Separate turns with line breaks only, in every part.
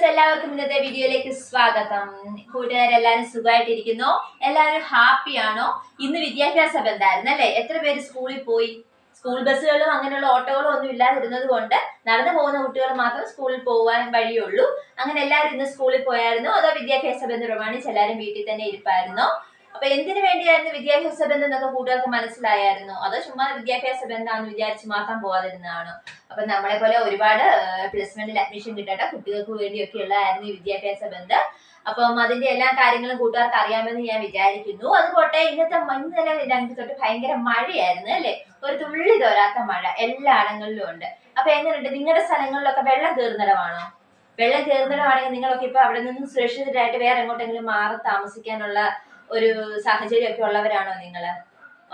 എല്ലാവർക്കും ഇന്നത്തെ വീഡിയോയിലേക്ക് സ്വാഗതം. കൂട്ടുകാരെല്ലാവരും സുഖമായിട്ടിരിക്കുന്നോ? എല്ലാവരും ഹാപ്പിയാണോ? ഇന്ന് വിദ്യാഭ്യാസ ബന്ധായിരുന്നു അല്ലേ? എത്ര പേര് സ്കൂളിൽ പോയി? സ്കൂൾ ബസ്സുകളും അങ്ങനെയുള്ള ഓട്ടോകളും ഒന്നും ഇല്ലാതിരുന്നത് കൊണ്ട് നടന്നു പോകുന്ന കുട്ടികൾ മാത്രം സ്കൂളിൽ പോകാൻ വഴിയുള്ളൂ. അങ്ങനെ എല്ലാവരും ഇന്ന് സ്കൂളിൽ പോയായിരുന്നോ? അതോ വിദ്യാഭ്യാസ ബന്ധം പ്രമാണിച്ച് എല്ലാവരും വീട്ടിൽ തന്നെ ഇരിപ്പായിരുന്നോ? അപ്പൊ എന്തിനു വേണ്ടിയായിരുന്നു വിദ്യാഭ്യാസ ബന്ധം എന്നൊക്കെ കൂട്ടുകാർക്ക് മനസ്സിലായിരുന്നു? അതോ ചുമ്മാ വിദ്യാഭ്യാസ ബന്ധമാണെന്ന് വിചാരിച്ച് മാത്രം പോകാതിരുന്നതാണോ? അപ്പൊ നമ്മളെ പോലെ ഒരുപാട് പ്ലേസ്മെന്റിൽ അഡ്മിഷൻ കിട്ടേണ്ട കുട്ടികൾക്ക് വേണ്ടിയൊക്കെ ഉള്ളതായിരുന്നു ഈ വിദ്യാഭ്യാസ ബന്ധം. അപ്പം അതിന്റെ എല്ലാ കാര്യങ്ങളും കൂട്ടുകാർക്ക് അറിയാമെന്ന് ഞാൻ വിചാരിക്കുന്നു. അതുപോട്ടെ, ഇന്നത്തെ ഇന്നലെ രണ്ട് തൊട്ട് ഭയങ്കര മഴയായിരുന്നു അല്ലെ? ഒരു തുള്ളി തോരാത്ത മഴ എല്ലായിടങ്ങളിലും ഉണ്ട്. അപ്പൊ എങ്ങനെയുണ്ട്? നിങ്ങളുടെ സ്ഥലങ്ങളിലൊക്കെ വെള്ളം കയറുന്നിടമാണോ? വെള്ളം കയറുന്നിടമാണെങ്കിൽ നിങ്ങളൊക്കെ ഇപ്പൊ അവിടെ നിന്ന് സുരക്ഷിതരായിട്ട് വേറെ എങ്ങോട്ടെങ്കിലും മാറി താമസിക്കാനുള്ള ഒരു സാഹചര്യം ഒക്കെ ഉള്ളവരാണോ നിങ്ങള്?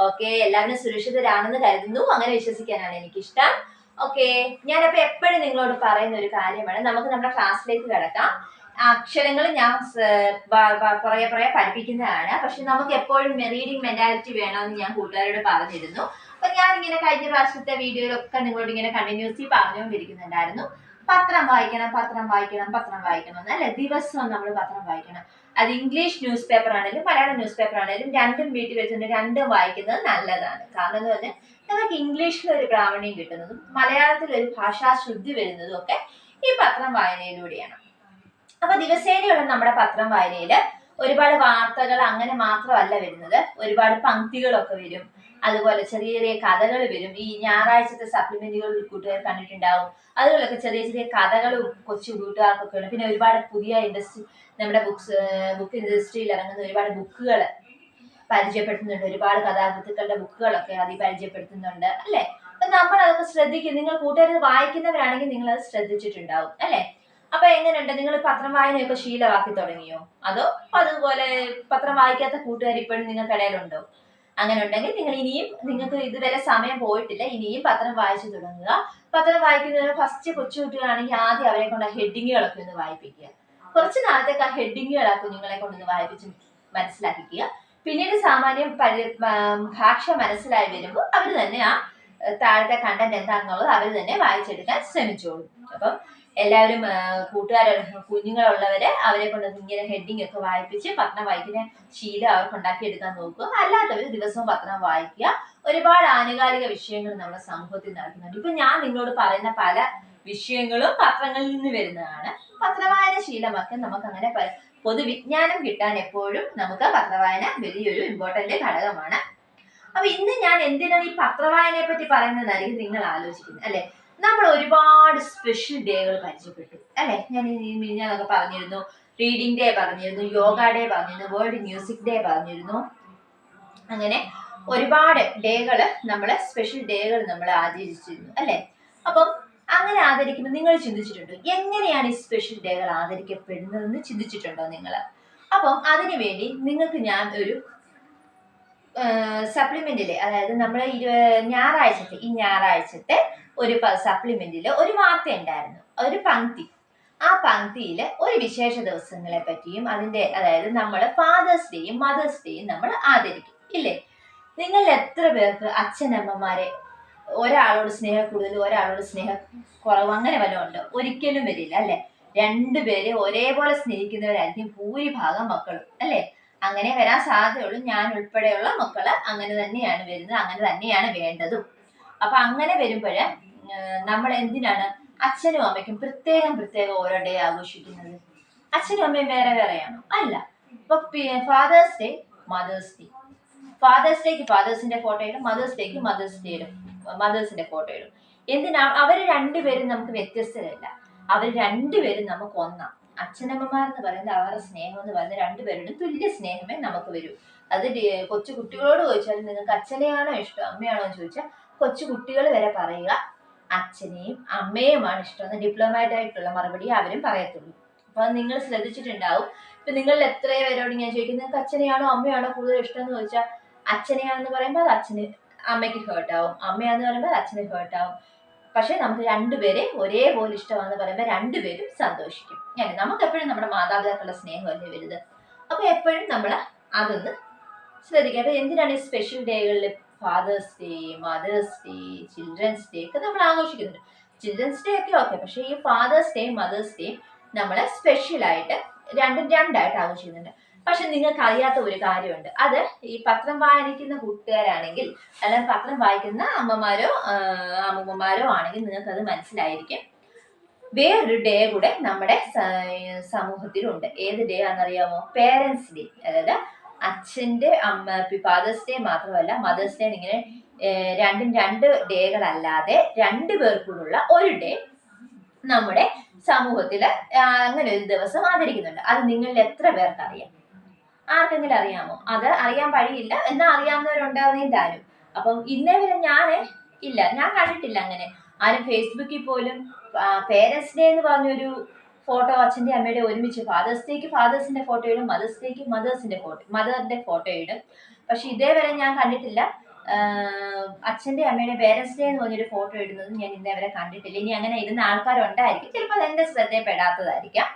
ഓക്കെ, എല്ലാവരും സുരക്ഷിതരാണെന്ന് കരുതുന്നു. അങ്ങനെ വിശ്വസിക്കാനാണ് എനിക്കിഷ്ടം. ഓക്കെ, ഞാനപ്പോ എപ്പോഴും നിങ്ങളോട് പറയുന്ന ഒരു കാര്യമാണ്, നമുക്ക് നമ്മുടെ ക്ലാസ്സിലേക്ക് കിടക്കാം. അക്ഷരങ്ങൾ ഞാൻ പുറകെ പഠിപ്പിക്കുന്നതാണ്. പക്ഷെ നമുക്ക് എപ്പോഴും റീഡിങ് മെന്റാലിറ്റി വേണമെന്ന് ഞാൻ കൂട്ടുകാരോട് പറഞ്ഞിരുന്നു. അപ്പൊ ഞാനിങ്ങനെ കഴിഞ്ഞ പ്രാവശ്യത്തെ വീഡിയോയിലൊക്കെ നിങ്ങളോട് ഇങ്ങനെ കണ്ടിന്യൂസ്ലി പറഞ്ഞുകൊണ്ടിരിക്കുന്നുണ്ടായിരുന്നു, പത്രം വായിക്കണം എന്നല്ലേ? ദിവസവും നമ്മൾ പത്രം വായിക്കണം. അത് ഇംഗ്ലീഷ് ന്യൂസ് പേപ്പർ ആണെങ്കിലും മലയാളം ന്യൂസ് പേപ്പർ ആണെങ്കിലും രണ്ടും വീട്ടിൽ വെച്ചിട്ട് രണ്ടും വായിക്കുന്നത് നല്ലതാണ്. കാരണം എന്ന് പറഞ്ഞാൽ നമുക്ക് ഇംഗ്ലീഷിൽ ഒരു പ്രാവീണ്യം കിട്ടുന്നതും മലയാളത്തിൽ ഒരു ഭാഷാ ശുദ്ധി വരുന്നതും ഒക്കെ ഈ പത്രം വായനയിലൂടെയാണ്. അപ്പൊ ദിവസേനയുള്ള നമ്മുടെ പത്രം വായനയില് ഒരുപാട് വാർത്തകൾ അങ്ങനെ മാത്രമല്ല വരുന്നത്, ഒരുപാട് പങ്ക്തികളൊക്കെ വരും. അതുപോലെ ചെറിയ ചെറിയ കഥകൾ വരും. ഈ ഞായറാഴ്ചത്തെ സപ്ലിമെന്റുകൾ കൂട്ടുകാർ കണ്ടിട്ടുണ്ടാവും. അതുപോലൊക്കെ ചെറിയ ചെറിയ കഥകളും കൊച്ചു കൂട്ടുകാർക്കൊക്കെ ഉണ്ട്. പിന്നെ ഒരുപാട് പുതിയ നമ്മുടെ ബുക്ക് ഇൻഡസ്ട്രിയിൽ ഇറങ്ങുന്ന ഒരുപാട് ബുക്കുകൾ പരിചയപ്പെടുത്തുന്നുണ്ട്. ഒരുപാട് കഥാകൃത്തുക്കളുടെ ബുക്കുകളൊക്കെ അതിൽ പരിചയപ്പെടുത്തുന്നുണ്ട് അല്ലെ? അപ്പൊ നമ്മൾ അതൊക്കെ ശ്രദ്ധിക്കും. നിങ്ങൾ കൂട്ടുകാർ വായിക്കുന്നവരാണെങ്കിൽ നിങ്ങൾ അത് ശ്രദ്ധിച്ചിട്ടുണ്ടാവും അല്ലെ? അപ്പൊ എങ്ങനെയുണ്ട്? നിങ്ങൾ പത്രം വായനയൊക്കെ ശീലമാക്കി തുടങ്ങിയോ? അതോ അതുപോലെ പത്രം വായിക്കാത്ത കൂട്ടുകാർ ഇപ്പോഴും നിങ്ങൾക്കിടയിലുണ്ടോ? അങ്ങനെ ഉണ്ടെങ്കിൽ നിങ്ങൾക്ക് ഇതുവരെ സമയം പോയിട്ടില്ല, ഇനിയും പത്രം വായിച്ചു തുടങ്ങുക. പത്രം വായിക്കുന്നതിന് ഫസ്റ്റ് കൊച്ചു കുട്ടികളാണെങ്കിൽ ആദ്യം അവരെ കൊണ്ട് ഹെഡിങ്ങുകളൊക്കെ ഒന്ന് വായിപ്പിക്കുക. കുറച്ച് നാളത്തേക്ക് ആ ഹെഡിങ്ങുകൾ കുഞ്ഞുങ്ങളെ കൊണ്ടൊന്ന് വായിപ്പിച്ച് മനസ്സിലാക്കിക്കുക. പിന്നീട് സാമാന്യം ഭാഷ മനസ്സിലായി വരുമ്പോൾ അവർ തന്നെ ആ താഴത്തെ കണ്ടന്റ് എന്താണെന്നുള്ളത് അവർ തന്നെ വായിച്ചെടുക്കാൻ ശ്രമിച്ചോളൂ. അപ്പം എല്ലാവരും കുഞ്ഞുങ്ങളുള്ളവര് അവരെ കൊണ്ട് ഇങ്ങനെ ഹെഡിങ് ഒക്കെ വായിപ്പിച്ച് പത്രം വായിക്കുന്ന ശീലം അവർക്ക് ഉണ്ടാക്കിയെടുക്കാൻ നോക്കുക. അല്ലാത്തവർ ദിവസവും പത്രം വായിക്കുക. ഒരുപാട് ആനുകാലിക വിഷയങ്ങൾ നമ്മുടെ സമൂഹത്തിൽ നടക്കുന്നുണ്ട്. ഇപ്പൊ ഞാൻ നിങ്ങളോട് പറയുന്ന പല വിഷയങ്ങളും പത്രങ്ങളിൽ നിന്ന് വരുന്നതാണ്. പത്രവായന ശീലമാക്കാൻ നമുക്ക് അങ്ങനെ പൊതുവിജ്ഞാനം കിട്ടാൻ എപ്പോഴും നമുക്ക് പത്രവായന വലിയൊരു ഇമ്പോർട്ടന്റ് ഘടകമാണ്. അപ്പൊ ഇന്ന് ഞാൻ എന്തിനാണ് ഈ പത്രവായനയെ പറ്റി പറയുന്നതായിരിക്കും നിങ്ങൾ ആലോചിക്കുന്നത് അല്ലെ? നമ്മൾ ഒരുപാട് സ്പെഷ്യൽ ഡേകൾ പരിചയപ്പെട്ടു അല്ലെ? ഞാനൊക്കെ പറഞ്ഞിരുന്നു, റീഡിംഗ് ഡേ പറഞ്ഞിരുന്നു, യോഗ ഡേ പറഞ്ഞിരുന്നു, വേൾഡ് മ്യൂസിക് ഡേ പറഞ്ഞിരുന്നു. അങ്ങനെ ഒരുപാട് ഡേകള് സ്പെഷ്യൽ ഡേകൾ നമ്മൾ ആചരിച്ചിരുന്നു അല്ലെ? അപ്പം അങ്ങനെ ആദരിക്കുമ്പോൾ നിങ്ങൾ ചിന്തിച്ചിട്ടുണ്ടോ എങ്ങനെയാണ് ഈ സ്പെഷ്യൽ ഡേകൾ ആദരിക്കപ്പെടുന്നതെന്ന് ചിന്തിച്ചിട്ടുണ്ടോ നിങ്ങൾ? അപ്പം അതിനുവേണ്ടി നിങ്ങൾക്ക് ഞാൻ ഒരു സപ്ലിമെന്റില്, അതായത് നമ്മളെ ഞായറാഴ്ചത്തെ ഒരു സപ്ലിമെന്റില് ഒരു വാർത്ത ഉണ്ടായിരുന്നു, ഒരു പങ്ക്തി. ആ പങ്ക്തിയില് ഒരു വിശേഷ ദിവസങ്ങളെ പറ്റിയും അതായത് നമ്മൾ ഫാദേഴ്സ് ഡേയും മദേഴ്സ് ഡേയും നമ്മൾ ആദരിക്കും ഇല്ലേ? നിങ്ങൾ എത്ര പേർക്ക് അച്ഛനമ്മമാരെ ഒരാളോട് സ്നേഹം കൂടുതൽ ഒരാളോട് സ്നേഹം കുറവ് അങ്ങനെ വല്ലതും ഉണ്ടോ? ഒരിക്കലും വരില്ല അല്ലെ? രണ്ടുപേരെ ഒരേപോലെ സ്നേഹിക്കുന്നവരായിരിക്കും ഭൂരിഭാഗം മക്കളും അല്ലെ? അങ്ങനെ വരാൻ സാധ്യതയുള്ളൂ. ഞാൻ ഉൾപ്പെടെയുള്ള മക്കള് അങ്ങനെ തന്നെയാണ് വരുന്നത്, അങ്ങനെ തന്നെയാണ് വേണ്ടതും. അപ്പൊ അങ്ങനെ വരുമ്പോഴ് നമ്മൾ എന്തിനാണ് അച്ഛനും അമ്മയ്ക്കും പ്രത്യേകം ഓരോ ഡേ ആഘോഷിക്കുന്നത്? അച്ഛനും അമ്മയും വേറെ വേറെയാണോ? അല്ല. ഇപ്പൊ father's day, mother's day. Father's ഡേക്ക് ഫാദേഴ്സിന്റെ ഫോട്ടോ ഇടും, മദേഴ്സ് ഡേക്ക് മദേഴ്സിന്റെ ഫോട്ടോ ഇടും. എന്തിനാണ്? അവര് രണ്ടുപേരും നമുക്ക് വ്യത്യസ്തരല്ല, അവർ രണ്ടുപേരും നമുക്ക് ഒന്നാം. അച്ഛനമ്മമാരെന്ന് പറയുന്നത് അവരുടെ സ്നേഹം എന്ന് പറയുന്നത് രണ്ടുപേരുടെ തുല്യ സ്നേഹമേ നമുക്ക് വരൂ. അത് കൊച്ചു കുട്ടികളോട് ചോദിച്ചാൽ നിങ്ങൾക്ക് അച്ഛനെയാണോ ഇഷ്ടം അമ്മയാണോ എന്ന് ചോദിച്ചാൽ കൊച്ചു കുട്ടികൾ വരെ പറയുക അച്ഛനെയും അമ്മയുമാണ് ഇഷ്ടം. ഡിപ്ലോമാറ്റ് ആയിട്ടുള്ള മറുപടി അവരും പറയത്തുള്ളൂ. അപ്പൊ നിങ്ങൾ ശ്രദ്ധിച്ചിട്ടുണ്ടാവും. ഇപ്പൊ നിങ്ങൾ എത്ര പേരോട് ഞാൻ ചോദിക്കുന്നത് നിങ്ങൾക്ക് അച്ഛനെയാണോ അമ്മയാണോ കൂടുതൽ ഇഷ്ടം എന്ന് ചോദിച്ചാൽ അച്ഛനെയാണെന്ന് പറയുമ്പോൾ അത് അമ്മയ്ക്ക് ഹേർട്ടാവും, അമ്മയാന്ന് പറയുമ്പോൾ അച്ഛന് ഹേർട്ടാവും. പക്ഷെ നമുക്ക് രണ്ടുപേരെ ഒരേപോലെ ഇഷ്ടമാണെന്ന് പറയുമ്പോൾ രണ്ടുപേരും സന്തോഷിക്കും. നമുക്ക് എപ്പോഴും നമ്മുടെ മാതാപിതാക്കളുടെ സ്നേഹമല്ലേ വലുത്. അപ്പൊ എപ്പോഴും നമ്മൾ അതൊന്ന് ശ്രദ്ധിക്കുക. അപ്പൊ എന്തിനാണ് ഈ സ്പെഷ്യൽ ഡേകളിൽ father's day, mother's day, children's day ഒക്കെ നമ്മൾ ആഘോഷിക്കുന്നുണ്ട്? ചിൽഡ്രൻസ് ഡേ ഒക്കെ ഓക്കെ, പക്ഷെ ഈ ഫാദേഴ്സ് ഡേ മദേഴ്സ് ഡേ നമ്മൾ സ്പെഷ്യലായിട്ട് രണ്ടും രണ്ടായിട്ട് ആഘോഷിക്കുന്നുണ്ട്. പക്ഷെ നിങ്ങൾക്ക് അറിയാത്ത ഒരു കാര്യമുണ്ട്. അത് ഈ പത്രം വായിക്കുന്ന കൂട്ടുകാരാണെങ്കിൽ, അല്ലെങ്കിൽ പത്രം വായിക്കുന്ന അമ്മമാരോ അമ്മൂമ്മമാരോ ആണെങ്കിൽ നിങ്ങൾക്ക് അത് മനസ്സിലായിരിക്കും. വേറൊരു ഡേ കൂടെ നമ്മുടെ സമൂഹത്തിലുണ്ട്. ഏത് ഡേ ആണെന്നറിയാമോ? Parents day. അതായത് അച്ഛന്റെ ഫാദേഴ്സ് ഡേ മാത്രമല്ല, മദേഴ്സ് ഡേ. ഇങ്ങനെ രണ്ടും രണ്ട് ഡേകളല്ലാതെ 2 പേർക്കുള്ള ഒരു ഡേ നമ്മുടെ സമൂഹത്തില് അങ്ങനെ ഒരു ദിവസം ആചരിക്കുന്നുണ്ട്. അത് നിങ്ങളിൽ എത്ര പേർക്ക് അറിയാം? ആർക്കെങ്കിലും അറിയാമോ? അത് അറിയാൻ വഴിയില്ല, എന്നാൽ അറിയാവുന്നവരുണ്ടാവുന്നേ താനും. അപ്പം ഇന്നേ വരെ ഞാൻ കണ്ടിട്ടില്ല അങ്ങനെ ആരും ഫേസ്ബുക്കിൽ പോലും പേരൻസ് ഡേ എന്ന് പറഞ്ഞൊരു ഫോട്ടോ അച്ഛന്റെ അമ്മയുടെ ഒരുമിച്ച്. ഫാദേഴ്സ് ഡേക്ക് ഫാദേഴ്സിന്റെ ഫോട്ടോ ഇടും, മദേഴ്സ് ഡേക്ക് മദറിന്റെ ഫോട്ടോ ഇടും. പക്ഷെ ഇതേവരെ ഞാൻ കണ്ടിട്ടില്ല അച്ഛന്റെ അമ്മയുടെ പേരൻസ് ഡേ എന്ന് പറഞ്ഞൊരു ഫോട്ടോ ഇടുന്നത് ഞാൻ ഇന്നേവരെ കണ്ടിട്ടില്ല. ഇനി അങ്ങനെ ഇടുന്ന ആൾക്കാരുണ്ടായിരിക്കും, ചിലപ്പോൾ അത് എന്റെ ശ്രദ്ധയിൽപ്പെടാത്തതായിരിക്കാം.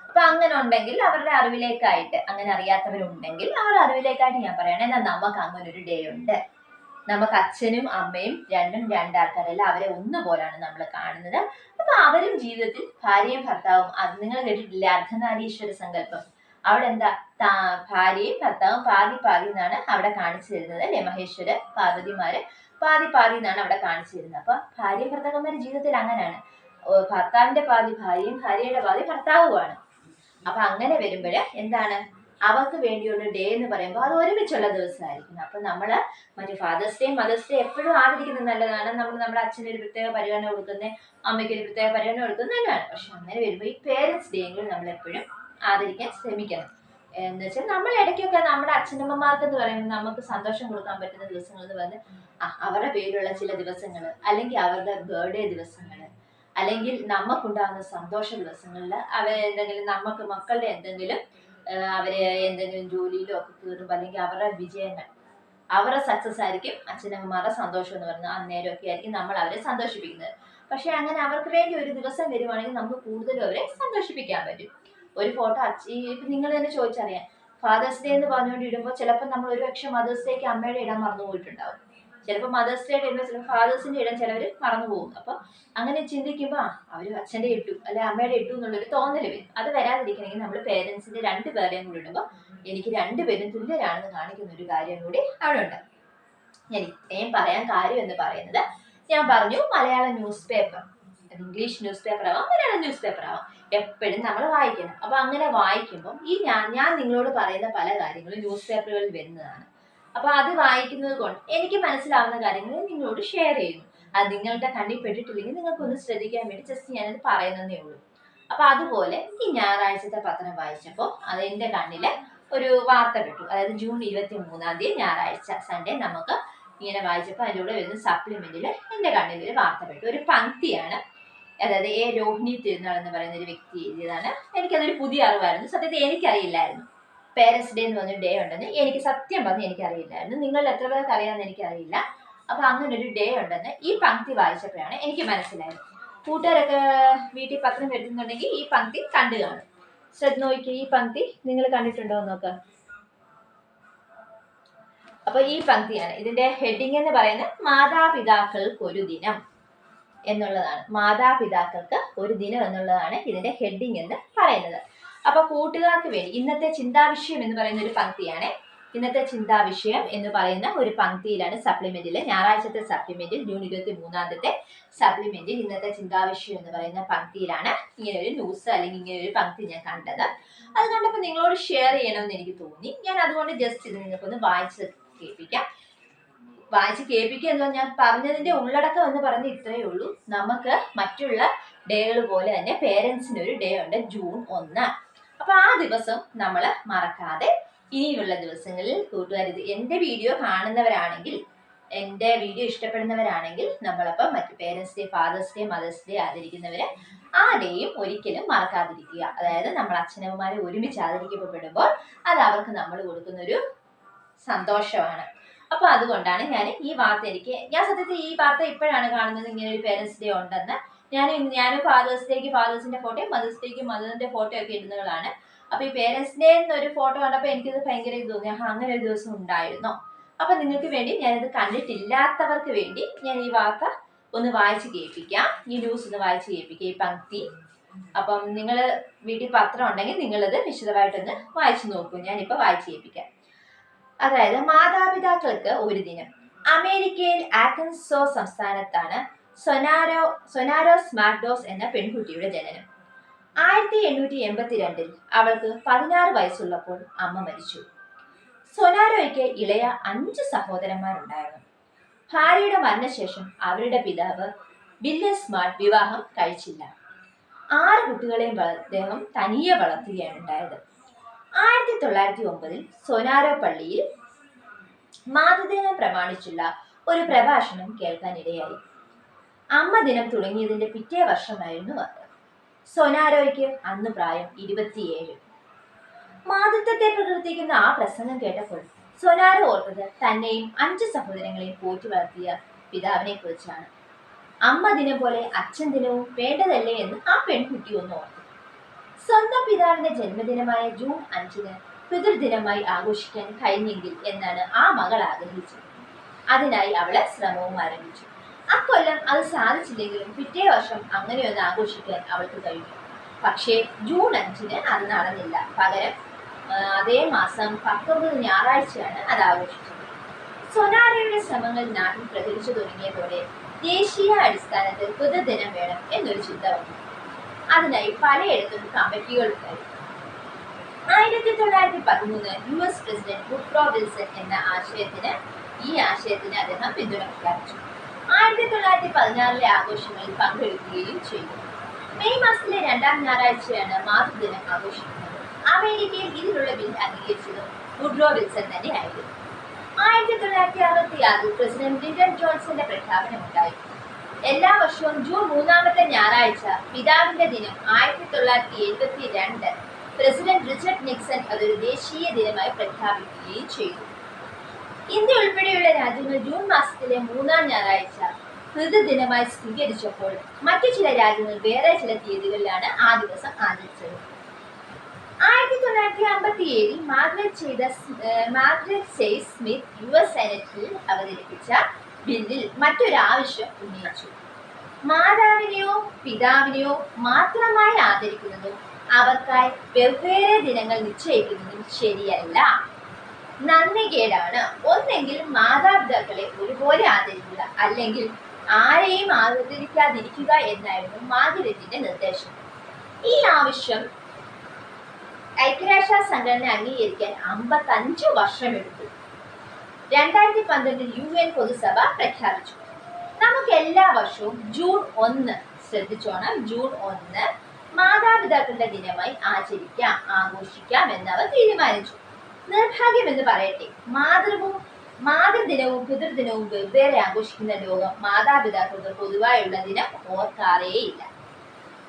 അപ്പൊ അങ്ങനെ ഉണ്ടെങ്കിൽ അവരുടെ അറിവിലേക്കായിട്ട്, അങ്ങനെ അറിയാത്തവരുണ്ടെങ്കിൽ അവരുടെ അറിവിലേക്കായിട്ട് ഞാൻ പറയണേ, എന്നാൽ നമുക്ക് അങ്ങനെ ഒരു ഡേ ഉണ്ട്. നമുക്ക് അച്ഛനും അമ്മയും രണ്ടും രണ്ടാൾക്കാരല്ല, അവരെ ഒന്നുപോലാണ് നമ്മൾ കാണുന്നത്. അപ്പൊ അവരും ജീവിതത്തിൽ ഭാര്യയും ഭർത്താവും, അത് നിങ്ങൾ കേട്ടിട്ടില്ലേ അർദ്ധനാരീശ്വര സങ്കല്പം? അവിടെ എന്താ, ഭാര്യയും ഭർത്താവും പാതി പാതി എന്നാണ് അവിടെ കാണിച്ചു തരുന്നത് അല്ലെ? മഹേശ്വര് പാർവതിമാര് പാതി പാതി എന്നാണ് അവിടെ കാണിച്ചു തരുന്നത്. അപ്പൊ ഭാര്യയും ഭർത്താക്കന്മാരുടെ ജീവിതത്തിൽ അങ്ങനെയാണ്, ഭർത്താവിന്റെ പാതി ഭാര്യയും ഭാര്യയുടെ പാതി ഭർത്താവുമാണ്. അപ്പൊ അങ്ങനെ വരുമ്പോൾ എന്താണ്, അവർക്ക് വേണ്ടിയുള്ള ഡേ എന്ന് പറയുമ്പോൾ അത് ഒരുമിച്ചുള്ള ദിവസമായിരിക്കും. അപ്പൊ നമ്മള് മറ്റേ ഫാദേഴ്സ് ഡേ മദേഴ്സ് ഡേ എപ്പോഴും ആദരിക്കുന്നത് നല്ലതാണ്. നമ്മൾ നമ്മുടെ അച്ഛന് ഒരു പ്രത്യേക പരിഗണന കൊടുക്കുന്നത്, അമ്മയ്ക്ക് ഒരു പ്രത്യേക പരിഗണന കൊടുക്കുന്നത് നല്ലതാണ്. പക്ഷെ അങ്ങനെ വരുമ്പോൾ ഈ പേരൻസ് ഡേ എങ്കിലും നമ്മൾ എപ്പോഴും ആദരിക്കാൻ ശ്രമിക്കണം. എന്ന് വെച്ചാൽ നമ്മൾ ഇടയ്ക്കൊക്കെ നമ്മുടെ അച്ഛനമ്മമാർക്ക് എന്ന് പറയുമ്പോൾ നമുക്ക് സന്തോഷം കൊടുക്കാൻ പറ്റുന്ന ദിവസങ്ങൾ എന്ന് പറഞ്ഞ് അവരുടെ പേരുള്ള ചില ദിവസങ്ങൾ, അല്ലെങ്കിൽ അവരുടെ ബർത്ത്ഡേ ദിവസങ്ങൾ, അല്ലെങ്കിൽ നമുക്കുണ്ടാകുന്ന സന്തോഷ ദിവസങ്ങളിൽ അവരെന്തെങ്കിലും, നമുക്ക് മക്കളുടെ എന്തെങ്കിലും അവര് എന്തെങ്കിലും ജോലിയിലോ ഒക്കെ കയറുമ്പോൾ, അല്ലെങ്കിൽ അവരുടെ വിജയങ്ങൾ, അവരുടെ സക്സസ് ആയിരിക്കും അച്ഛനമ്മമാരുടെ സന്തോഷം എന്ന് പറയുന്നത്. അന്നേരമൊക്കെ ആയിരിക്കും നമ്മൾ അവരെ സന്തോഷിപ്പിക്കുന്നത്. പക്ഷെ അങ്ങനെ അവർക്ക് വേണ്ടി ഒരു ദിവസം വരുവാണെങ്കിൽ നമുക്ക് കൂടുതലും അവരെ സന്തോഷിപ്പിക്കാൻ പറ്റും. ഒരു ഫോട്ടോ ഇപ്പൊ നിങ്ങൾ തന്നെ ചോദിച്ചറിയാം, ഫാദേഴ്സ് ഡേ എന്ന് പറഞ്ഞുകൊണ്ട് ഇടുമ്പോൾ ചിലപ്പോൾ നമ്മൾ ഒരു പക്ഷെ മദേഴ്സ് ഡേക്ക് അമ്മയുടെ ഇടാൻ മറന്നു പോയിട്ടുണ്ടാവും. ചിലപ്പോൾ മദേഴ്സ് ഡേ ഇടുമ്പോൾ ചിലപ്പോൾ ഫാദേഴ്സിന്റെ ഇടാൻ ചിലവർ മറന്നു പോകും. അപ്പൊ അങ്ങനെ ചിന്തിക്കുമ്പോൾ അവര് അച്ഛന്റെ ഇട്ടു അല്ലെ അമ്മയുടെ ഇട്ടു എന്നുള്ളൊരു തോന്നൽ വരും. അത് വരാതിരിക്കണമെങ്കിൽ നമ്മൾ പേരൻസിന്റെ 2 പേരെയും കൂടി ഇടുമ്പോൾ എനിക്ക് 2 പേരും തുല്യരാണെന്ന് കാണിക്കുന്ന ഒരു കാര്യം കൂടി അവിടെ ഉണ്ട്. ഞാൻ ഇത്രയും പറയാൻ കാര്യം എന്ന് പറയുന്നത്, ഞാൻ പറഞ്ഞു Malayalam news paper, English news paper ആവാം, മലയാളം ന്യൂസ് പേപ്പർ ആവാം, എപ്പോഴും നമ്മൾ വായിക്കണം. അപ്പൊ അങ്ങനെ വായിക്കുമ്പോൾ ഈ ഞാൻ നിങ്ങളോട് പറയുന്ന പല കാര്യങ്ങളും ന്യൂസ് പേപ്പറുകളിൽ വരുന്നതാണ്. അപ്പൊ അത് വായിക്കുന്നത് കൊണ്ട് എനിക്ക് മനസ്സിലാവുന്ന കാര്യങ്ങൾ നിങ്ങളോട് ഷെയർ ചെയ്യുന്നു. അത് നിങ്ങളുടെ കണ്ണിൽ പെട്ടിട്ടില്ലെങ്കിൽ നിങ്ങൾക്കൊന്ന് ശ്രദ്ധിക്കാൻ വേണ്ടി ജസ്റ്റ് ഞാനത് പറയുന്നതേ ഉള്ളൂ. അപ്പൊ അതുപോലെ ഈ ഞായറാഴ്ചത്തെ പത്രം വായിച്ചപ്പോൾ അത് എന്റെ കണ്ണില് ഒരു വാർത്ത പെട്ടു. അതായത് ജൂൺ 23-ാം തീയതി ഞായറാഴ്ച സൺഡേ നമുക്ക് ഇങ്ങനെ വായിച്ചപ്പോൾ അതിൻ്റെ കൂടെ വരുന്ന സപ്ലിമെന്റിൽ എന്റെ കണ്ണിൽ ഒരു വാർത്ത പെട്ടു. ഒരു പങ്ക്തിയാണ്, അതായത് എ രോഹിണി തിരുനാൾ എന്ന് പറയുന്ന ഒരു വ്യക്തി എഴുതിയതാണ്. എനിക്കതൊരു പുതിയ അറിവായിരുന്നു. സത്യത്തിൽ എനിക്കറിയില്ലായിരുന്നു പേരൻസ് ഡേ എന്ന് പറഞ്ഞ ഡേ ഉണ്ടെന്ന്. എനിക്ക് സത്യം പറഞ്ഞ് എനിക്കറിയില്ലായിരുന്നു. നിങ്ങൾ എത്ര പേർക്ക് അറിയാമെന്ന് എനിക്കറിയില്ല. അപ്പൊ അങ്ങനെ ഒരു ഡേ ഉണ്ടെന്ന് ഈ പങ്ക്തി വായിച്ചപ്പോഴാണ് എനിക്ക് മനസ്സിലായത്. കൂട്ടുകാരൊക്കെ വീട്ടിൽ പത്രം വരുത്തുന്നുണ്ടെങ്കിൽ ഈ പങ്ക്തി കണ്ടു കാണും. ശ്രദ്ധ നോക്കി, ഈ പങ്ക്തി നിങ്ങൾ കണ്ടിട്ടുണ്ടോ എന്ന് നോക്കാം. അപ്പൊ ഈ പങ്ക്തിയാണ്, ഇതിന്റെ ഹെഡിങ് എന്ന് പറയുന്നത് മാതാപിതാക്കൾക്ക് ഒരു ദിനം എന്നുള്ളതാണ്. മാതാപിതാക്കൾക്ക് ഒരു ദിനം എന്നുള്ളതാണ് ഇതിന്റെ ഹെഡിങ് എന്ന് പറയുന്നത്. അപ്പൊ കൂട്ടുകാർക്ക് വേണ്ടി ഇന്നത്തെ ചിന്താവിഷയം എന്ന് പറയുന്ന ഒരു പങ്ക്തിയാണ്. ഇന്നത്തെ ചിന്താവിഷയം എന്ന് പറയുന്ന ഒരു പങ്ക്തിയിലാണ് സപ്ലിമെന്റിൽ, ഞായറാഴ്ചത്തെ സപ്ലിമെന്റിൽ ജൂൺ 23-ാം തീയതി സപ്ലിമെന്റിൽ ഇന്നത്തെ ചിന്താവിഷയം എന്ന് പറയുന്ന പങ്ക്തിയിലാണ് ഇങ്ങനെ ഒരു ന്യൂസ് അല്ലെങ്കിൽ ഇങ്ങനെ ഒരു പങ്ക്തി ഞാൻ കണ്ടത്. അത് കണ്ടപ്പോൾ നിങ്ങളോട് ഷെയർ ചെയ്യണമെന്ന് എനിക്ക് തോന്നി. ഞാൻ അതുകൊണ്ട് ജസ്റ്റ് ഇത് നിങ്ങൾക്കൊന്ന് വായിച്ച് കേൾപ്പിക്കുക എന്ന് പറഞ്ഞാൽ ഞാൻ പറഞ്ഞതിന്റെ ഉള്ളടക്കം എന്ന് പറഞ്ഞ് ഇത്രയേ ഉള്ളൂ. നമുക്ക് മറ്റുള്ള ഡേകൾ പോലെ തന്നെ പേരൻസിന് ഒരു ഡേ ഉണ്ട്, ജൂൺ 1. അപ്പൊ ആ ദിവസം നമ്മൾ മറക്കാതെ ഇനിയുള്ള ദിവസങ്ങളിൽ കൂട്ടുകാർ എന്റെ വീഡിയോ കാണുന്നവരാണെങ്കിൽ, എന്റെ വീഡിയോ ഇഷ്ടപ്പെടുന്നവരാണെങ്കിൽ, നമ്മളപ്പം മറ്റു parents day, father's day, mother's day ആദരിക്കുന്നവര് ആ ഡേയും ഒരിക്കലും മറക്കാതിരിക്കുക. അതായത് നമ്മൾ അച്ഛനമ്മമാരെ ഒരുമിച്ച് ആദരിക്കപ്പെടുമ്പോൾ അത് അവർക്ക് നമ്മൾ കൊടുക്കുന്നൊരു സന്തോഷമാണ്. അപ്പൊ അതുകൊണ്ടാണ് ഞാൻ സത്യത്തിൽ ഈ വാർത്ത ഇപ്പോഴാണ് കാണുന്നത്, ഇങ്ങനെ ഒരു പേരൻസ് ഡേ ഉണ്ടെന്ന്. ഞാനും ഫാദേഴ്സ് ഡേക്ക് ഫാദേഴ്സിന്റെ ഫോട്ടോയും മദേഴ്സ് ഡേക്ക് മദറിന്റെ ഫോട്ടോ ഒക്കെ ഇടുന്നതാണ്. അപ്പൊ ഈ പേരൻസ് ഡേ എന്നൊരു ഫോട്ടോ കണ്ടപ്പോൾ എനിക്കിത് ഭയങ്കര തോന്നി, അങ്ങനെ ഒരു ദിവസം ഉണ്ടായിരുന്നോ. അപ്പൊ നിങ്ങൾക്ക് വേണ്ടി ഞാനിത് കണ്ടിട്ടില്ലാത്തവർക്ക് വേണ്ടി ഞാൻ ഈ വാർത്ത ഒന്ന് വായിച്ച് കേൾപ്പിക്കാം, ഈ ന്യൂസ് ഒന്ന് വായിച്ച് കേൾപ്പിക്കാം, ഈ പങ്ക്തി. അപ്പം നിങ്ങൾ വീട്ടിൽ പത്രം ഉണ്ടെങ്കിൽ നിങ്ങളത് വിശദമായിട്ടൊന്ന് വായിച്ചു നോക്കൂ. ഞാനിപ്പോൾ വായിച്ചു കേൾപ്പിക്കാം. അതായത് മാതാപിതാക്കൾക്ക് ഒരു ദിനം. അമേരിക്കയിൽ ആർക്കൻസോ സംസ്ഥാനത്താണ് സൊനാരോസ് മാഗ്ഡോസ് എന്ന പെൺകുട്ടിയുടെ ജനനം. 1882 അവൾക്ക് 16 വയസ്സുള്ളപ്പോൾ അമ്മ മരിച്ചു. സൊനാരോയ്ക്ക് ഇളയ 5 സഹോദരന്മാരുണ്ടായിരുന്നു. ഭാര്യയുടെ മരണശേഷം അവരുടെ പിതാവ് വില്യം സ്മാർട്ട് വിവാഹം കഴിച്ചില്ല. 6 കുട്ടികളെയും അദ്ദേഹം തനിയെ വളർത്തുകയാണ് ഉണ്ടായത്. 1909 സൊനാരോ പള്ളിയിൽ മാതൃദിനം പ്രമാണിച്ചുള്ള ഒരു പ്രഭാഷണം കേൾക്കാനിടയായി. അമ്മ ദിനം തുടങ്ങിയതിന്റെ പിറ്റേ വർഷമായിരുന്നു അത്. സൊനാരോയ്ക്ക് അന്ന് പ്രായം 27. മാതൃത്വത്തെ പ്രകീർത്തിക്കുന്ന ആ പ്രസംഗം കേട്ടപ്പോൾ സൊനാരോ ഓർത്തത് തന്നെയും 5 സഹോദരങ്ങളെയും പോറ്റി വളർത്തിയ പിതാവിനെ കുറിച്ചാണ്. അമ്മ ദിനം പോലെ അച്ഛൻ ദിനവും വേണ്ടതല്ലേ എന്ന് ആ പെൺകുട്ടി ഒന്ന് ഓർത്തു. സ്വന്തം പിതാവിന്റെ ജന്മദിനമായ ജൂൺ 5 പിതൃദിനമായി ആഘോഷിക്കാൻ കഴിഞ്ഞെങ്കിൽ എന്നാണ് ആ മകൾ ആഗ്രഹിച്ചത്. അതിനായി അവള് ശ്രമവും ആരംഭിച്ചു. അക്കൊല്ലം അത് സാധിച്ചില്ലെങ്കിലും പിറ്റേ വർഷം അങ്ങനെയൊന്ന് ആഘോഷിക്കാൻ അവൾക്ക് കഴിഞ്ഞു. പക്ഷേ ജൂൺ 5 അത് നടന്നില്ല. പകരം അതേ മാസം 19 ഞായറാഴ്ചയാണ് അത് ആഘോഷിച്ചത്. സൊനാരയുടെ ശ്രമങ്ങൾ നാട്ടിൽ പ്രചരിച്ചു തുടങ്ങിയതോടെ ദേശീയ അടിസ്ഥാനത്തിൽ പിതൃദിനം വേണം എന്നൊരു ചിന്ത വന്നു. അതിനായി പലയിടത്തും കമ്മിറ്റികൾ ഉണ്ടായി. 1913 US പ്രസിഡന്റ് വുഡ്രോ വിൽസൺ എന്ന ആശയത്തിന് അദ്ദേഹം പിന്തുണ പ്രഖ്യാപിച്ചു. 1916 ആഘോഷങ്ങളിൽ പങ്കെടുക്കുകയും ചെയ്തു. മെയ് മാസത്തിലെ 2ാം ഞായറാഴ്ചയാണ് മാതൃദിനം ആഘോഷിക്കുന്നത്. അമേരിക്കയിൽ ഇതിനുള്ള ബിൽ അംഗീകരിച്ചത് വുഡ്രോ വിൽസൺ തന്നെയായിരുന്നു. 1966 പ്രസിഡന്റ് ലിൻഡൻ ജോൺസന്റെ പ്രഖ്യാപനമുണ്ടായി. എല്ലാ വർഷവും ജൂൺ 3ാമത്തെ ഞായറാഴ്ച പിതാവിന്റെ ദിനം 1972 പ്രസിഡന്റ് റിച്ചർഡ് നിക്സൺ അതൊരു ദേശീയ ദിനമായി പ്രഖ്യാപിക്കുകയും ചെയ്തു. ഇന്ത്യ ഉൾപ്പെടെയുള്ള രാജ്യങ്ങൾ ജൂൺ മാസത്തിലെ 3ാം ഞായറാഴ്ച പിതൃദിനമായി സ്വീകരിച്ചപ്പോൾ മറ്റു ചില രാജ്യങ്ങൾ വേറെ ചില തീയതികളിലാണ് ആ ദിവസം ആചരിച്ചത്. 1957 മാർഗരറ്റ് സെയ്സ് സ്മിത്ത് US സെനറ്റിൽ അവതരിപ്പിച്ച ബില്ലിൽ മറ്റൊരാവശ്യം ഉന്നയിച്ചു. മാതാവിനെയോ പിതാവിനെയോ മാത്രമായി ആദരിക്കുന്നതും അവർക്കായി വെവ്വേറെ ദിനങ്ങൾ നിശ്ചയിക്കുന്നതും ശരിയല്ല, നന്ദികേടാണ്. ഒന്നെങ്കിൽ മാതാപിതാക്കളെ ഒരുപോലെ ആദരിക്കുക, അല്ലെങ്കിൽ ആരെയും ആദരിക്കാതിരിക്കുക എന്നായിരുന്നു മാർഗരറ്റിന്റെ നിർദ്ദേശം. ഈ ആവശ്യം ഐക്യരാഷ്ട്ര സംഘടന അംഗീകരിക്കാൻ 55 വർഷമെടുത്തു. 2012 UN പൊതുസഭ പ്രഖ്യാപിച്ചു. നമുക്ക് എല്ലാ വർഷവും ജൂൺ 1 ശ്രദ്ധിച്ചോണം, ജൂൺ 1 മാതാപിതാക്കളുടെ ദിനമായി ആഘോഷിക്കാം എന്നവർ തീരുമാനിച്ചു. നിർഭാഗ്യമെന്ന് പറയട്ടെ, മാതൃദിനവും പിതൃദിനവും വെവ്വേറെ ആഘോഷിക്കുന്ന ലോകം മാതാപിതാക്കൾക്ക് പൊതുവായുള്ള ദിനം ഓർക്കാറേയില്ല.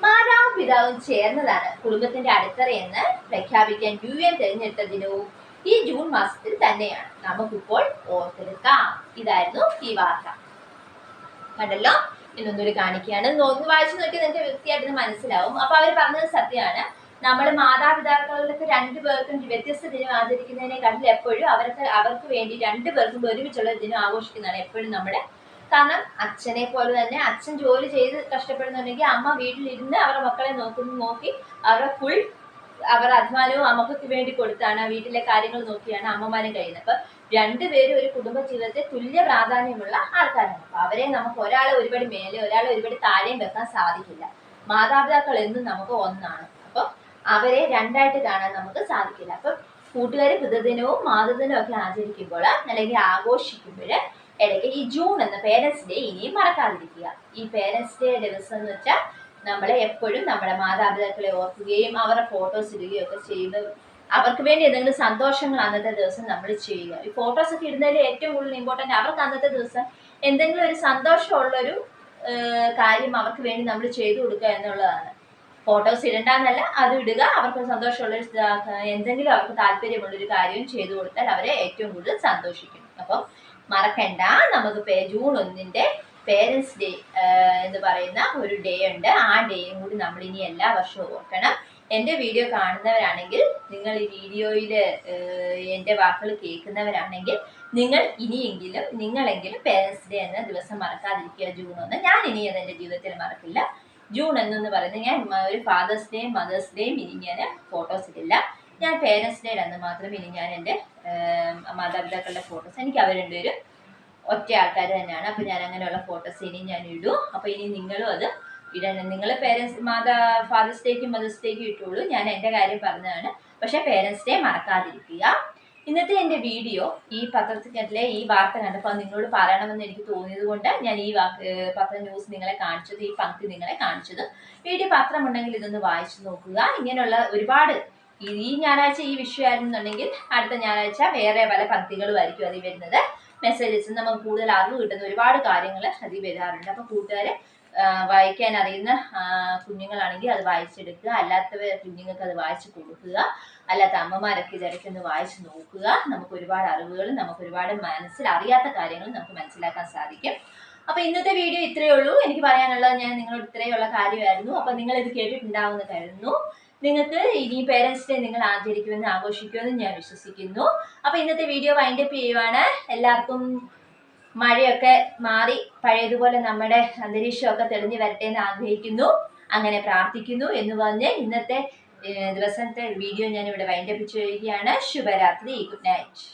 മാതാവും പിതാവും ചേർന്നതാണ് കുടുംബത്തിന്റെ അടിത്തറയെന്ന് പ്രഖ്യാപിക്കാൻ UN തിരഞ്ഞെടുത്ത ദിനവും ഈ ജൂൺ മാസത്തിൽ തന്നെയാണ്. നമുക്കിപ്പോൾ ഓർത്തെടുക്കാം. ഇതായിരുന്നു ഈ വാർത്ത. കണ്ടല്ലോ, എന്നൊന്നുകൂടി കാണിക്കുകയാണ്. ഒന്ന് വായിച്ചു നോക്കി നിങ്ങൾക്ക് വൃത്തിയായിട്ട് മനസ്സിലാവും. അപ്പൊ അവർ പറഞ്ഞത് സത്യമാണ്. നമ്മൾ മാതാപിതാക്കൾക്ക് 2 പേർക്കും വ്യത്യസ്ത ദിനം ആചരിക്കുന്നതിനെക്കാട്ടിൽ എപ്പോഴും അവർക്ക് വേണ്ടി 2 പേർക്കും ഒരുമിച്ചുള്ള ദിനം ആഘോഷിക്കുന്നതാണ് എപ്പോഴും നമ്മുടെ. കാരണം അച്ഛനെ പോലെ തന്നെ അച്ഛൻ ജോലി ചെയ്ത് കഷ്ടപ്പെടുന്നുണ്ടെങ്കിൽ അമ്മ വീട്ടിലിരുന്ന് അവരുടെ മക്കളെ നോക്കി അവരുടെ അധ്വാനവും അമ്മക്ക് വേണ്ടി കൊടുത്താണ് വീട്ടിലെ കാര്യങ്ങൾ നോക്കിയാണ് അമ്മമാരും കഴിയുന്നത്. അപ്പൊ 2 പേരും ഒരു കുടുംബ ജീവിതത്തിൽ തുല്യ പ്രാധാന്യമുള്ള ആൾക്കാരാണ്. അപ്പൊ അവരെ നമുക്ക് ഒരാളെ ഒരുപടി മേലെ ഒരാളെ ഒരുപടി താഴെയും വെക്കാൻ സാധിക്കില്ല. മാതാപിതാക്കൾ എന്നും നമുക്ക് ഒന്നാണ്. അപ്പൊ അവരെ 2ആയിട്ട് കാണാൻ നമുക്ക് സാധിക്കില്ല. അപ്പൊ കൂട്ടുകാര് പിതൃദിനവും മാതൃദിനവും ഒക്കെ ആചരിക്കുമ്പോൾ അല്ലെങ്കിൽ ആഘോഷിക്കുമ്പോൾ ഇടയ്ക്ക് ഈ ജൂൺ എന്ന പേരൻസ് ഡേ ഇനിയും മറക്കാതിരിക്കുക. ഈ പേരൻസ് ഡേ ദിവസം എന്ന് വെച്ചാൽ നമ്മളെ എപ്പോഴും നമ്മുടെ മാതാപിതാക്കളെ ഓർക്കുകയും അവരുടെ ഫോട്ടോസ് ഇടുകയും ഒക്കെ ചെയ്യുന്നത്, അവർക്ക് വേണ്ടി എന്തെങ്കിലും സന്തോഷങ്ങൾ അന്നത്തെ ദിവസം നമ്മൾ ചെയ്യുക. ഈ ഫോട്ടോസ് ഒക്കെ ഇടുന്നതിൽ ഏറ്റവും കൂടുതൽ ഇമ്പോർട്ടൻ്റ് അവർക്ക് അന്നത്തെ ദിവസം എന്തെങ്കിലും ഒരു സന്തോഷമുള്ളൊരു കാര്യം അവർക്ക് വേണ്ടി നമ്മൾ ചെയ്തു കൊടുക്കുക എന്നുള്ളതാണ്. ഫോട്ടോസ് ഇടണ്ടെന്നല്ല, അത് ഇടുക. അവർക്ക് സന്തോഷമുള്ളൊരു എന്തെങ്കിലും അവർക്ക് താല്പര്യമുള്ളൊരു കാര്യവും ചെയ്തു കൊടുത്താൽ അവരെ ഏറ്റവും കൂടുതൽ സന്തോഷിക്കും. അപ്പം മറക്കണ്ട, നമുക്ക് ജൂൺ 1 പേരൻസ് ഡേ എന്ന് പറയുന്ന ഒരു ഡേ ഉണ്ട്. ആ ഡേയും കൂടി നമ്മൾ ഇനി എല്ലാ വർഷവും ഓർക്കണം. എൻ്റെ വീഡിയോ കാണുന്നവരാണെങ്കിൽ, നിങ്ങൾ ഈ വീഡിയോയിൽ എൻ്റെ വാക്കുകൾ കേൾക്കുന്നവരാണെങ്കിൽ നിങ്ങളെങ്കിലും പേരൻസ് ഡേ എന്ന ദിവസം മറക്കാതിരിക്കുക. ജൂൺ 1 ഞാൻ ഇനി അതെൻ്റെ ജീവിതത്തിൽ മറക്കില്ല. ജൂൺ എന്ന് പറയുന്നത് ഞാൻ ഒരു ഫാദേഴ്സ് ഡേയും മദേഴ്സ് ഡേയും ഇനി ഞാൻ ഫോട്ടോസ് ഇടില്ല. ഞാൻ പേരൻസ് ഡേയുടെ അന്ന് മാത്രം ഇനി ഞാൻ എൻ്റെ മാതാപിതാക്കളുടെ ഫോട്ടോസ്, എനിക്ക് അവർ രണ്ടുപേരും ഒറ്റ ആൾക്കാർ തന്നെയാണ്. അപ്പോൾ ഞാൻ അങ്ങനെയുള്ള ഫോട്ടോസ് ഇനി ഞാൻ ഇടും. അപ്പോൾ ഇനി നിങ്ങളും അത് ഇടണം. നിങ്ങൾ പേരൻസ് ഫാദേഴ്സ് ഡേക്കും മദേഴ്സ് ഡേക്കും ഇട്ടുള്ളൂ. ഞാൻ എൻ്റെ കാര്യം പറഞ്ഞതാണ്. പക്ഷേ പേരൻസ് ഡേ മറക്കാതിരിക്കുക. ഇന്നത്തെ എൻ്റെ വീഡിയോ ഈ പത്രത്തിലെ ഈ വാർത്ത കണ്ടപ്പോൾ നിങ്ങളോട് പറയണമെന്ന് എനിക്ക് തോന്നിയത് കൊണ്ട് ഞാൻ ഈ പത്ര ന്യൂസ് നിങ്ങളെ കാണിച്ചത്, ഈ പങ്ക്തി നിങ്ങളെ കാണിച്ചത്. വീഡിയോ പത്രമുണ്ടെങ്കിൽ ഇതൊന്ന് വായിച്ചു നോക്കുക. ഇങ്ങനെയുള്ള ഒരുപാട് ഈ ഞായറാഴ്ച ഈ വിഷയമായിരുന്നുണ്ടെങ്കിൽ അടുത്ത ഞായറാഴ്ച വേറെ പല പങ്ക്തികളുമായിരിക്കും അതിൽ വരുന്നത്. മെസ്സേജസ് നമുക്ക് കൂടുതൽ അറിവ് കിട്ടുന്ന ഒരുപാട് കാര്യങ്ങൾ അതിൽ വരാറുണ്ട്. അപ്പോൾ കൂട്ടുകാരെ വായിക്കാൻ അറിയുന്ന കുഞ്ഞുങ്ങളാണെങ്കിൽ അത് വായിച്ചെടുക്കുക. അല്ലാത്ത കുഞ്ഞുങ്ങൾക്ക് അത് വായിച്ചു കൊടുക്കുക. അല്ലാത്ത അമ്മമാരൊക്കെ ഇടയ്ക്ക് ഒന്ന് വായിച്ചു നോക്കുക. നമുക്ക് ഒരുപാട് അറിവുകൾ, നമുക്ക് ഒരുപാട് മനസ്സിലറിയാത്ത കാര്യങ്ങൾ നമുക്ക് മനസ്സിലാക്കാൻ സാധിക്കും. അപ്പൊ ഇന്നത്തെ വീഡിയോ ഇത്രയേ ഉള്ളൂ. എനിക്ക് പറയാനുള്ളത് ഞാൻ നിങ്ങളോട് ഇത്രയുള്ള കാര്യമായിരുന്നു. അപ്പൊ നിങ്ങൾ ഇത് കേട്ടിട്ടുണ്ടാവുമെന്ന് കരുതുന്നു. നിങ്ങൾക്ക് ഇനി പേരൻസ് ഡേ നിങ്ങൾ ആചരിക്കുമെന്ന് ആഘോഷിക്കുമെന്ന് ഞാൻ വിശ്വസിക്കുന്നു. അപ്പൊ ഇന്നത്തെ വീഡിയോ വൈൻഡപ്പ് ചെയ്യുവാണ്. എല്ലാവർക്കും മഴയൊക്കെ മാറി പഴയതുപോലെ നമ്മുടെ അന്തരീക്ഷമൊക്കെ തെളിഞ്ഞു വരട്ടെ എന്ന് ആഗ്രഹിക്കുന്നു, അങ്ങനെ പ്രാർത്ഥിക്കുന്നു എന്ന് പറഞ്ഞ് ഇന്നത്തെ ദിവസത്തെ വീഡിയോ ഞാൻ ഇവിടെ വൈൻഡപ്പ് ചെയ്യുകയാണ്. ശുഭരാത്രി, ഗുഡ് നൈറ്റ്.